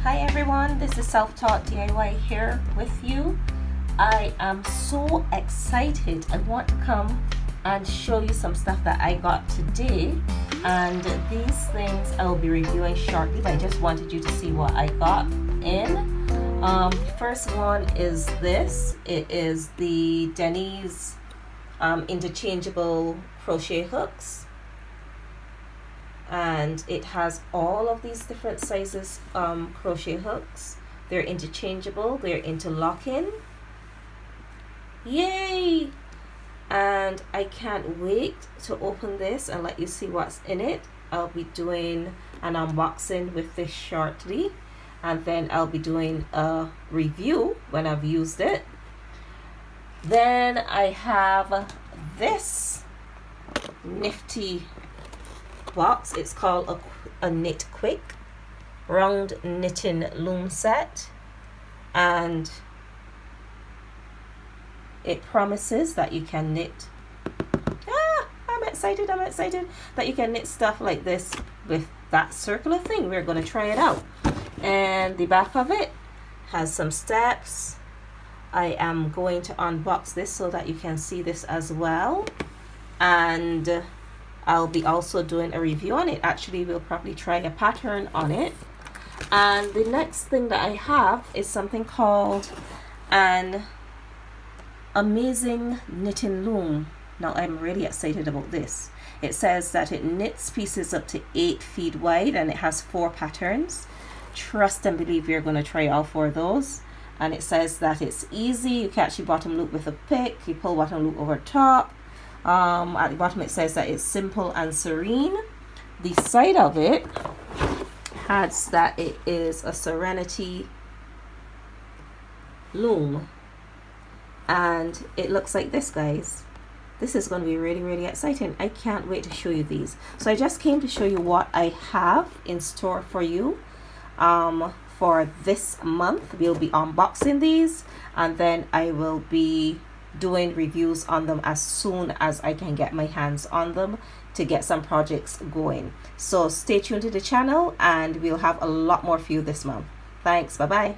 Hi everyone, this is Self-Taught DIY here with you. I am so excited. I want to come and show you some stuff that I got today, and these things I will be reviewing shortly, but I just wanted you to see what I got in. The first one is this. It is the Denny's interchangeable crochet hooks, and it has all of these different sizes crochet hooks. They're interchangeable, they're interlocking. Yay! And I can't wait to open this and let you see what's in it. I'll be doing an unboxing with this shortly, and then I'll be doing a review when I've used it. Then I have this nifty box. It's called a Knit Quick round knitting loom set, and it promises that you can knit I'm excited that you can knit stuff like this with that circular thing. We're going to try it out. And the back of it has some steps. I am going to unbox this so that you can see this as well, and I'll be also doing a review on it. Actually, we'll probably try a pattern on it. And the next thing that I have is something called an amazing knitting loom. Now I'm really excited about this. It says that it knits pieces up to 8 feet wide, and it has 4 patterns. Trust and believe you're going to try all 4 of those. And it says that it's easy. You catch your bottom loop with a pick, you pull bottom loop over top. At the bottom it says that it's simple and serene. The side of it has that it is a Serenity loom, and it looks like this, guys. This is going to be really exciting. I can't wait to show you these. So I just came to show you what I have in store for you for this month. We'll be unboxing these, and then I will be doing reviews on them as soon as I can get my hands on them to get some projects going. So stay tuned to the channel, and we'll have a lot more for you this month. Thanks. Bye bye.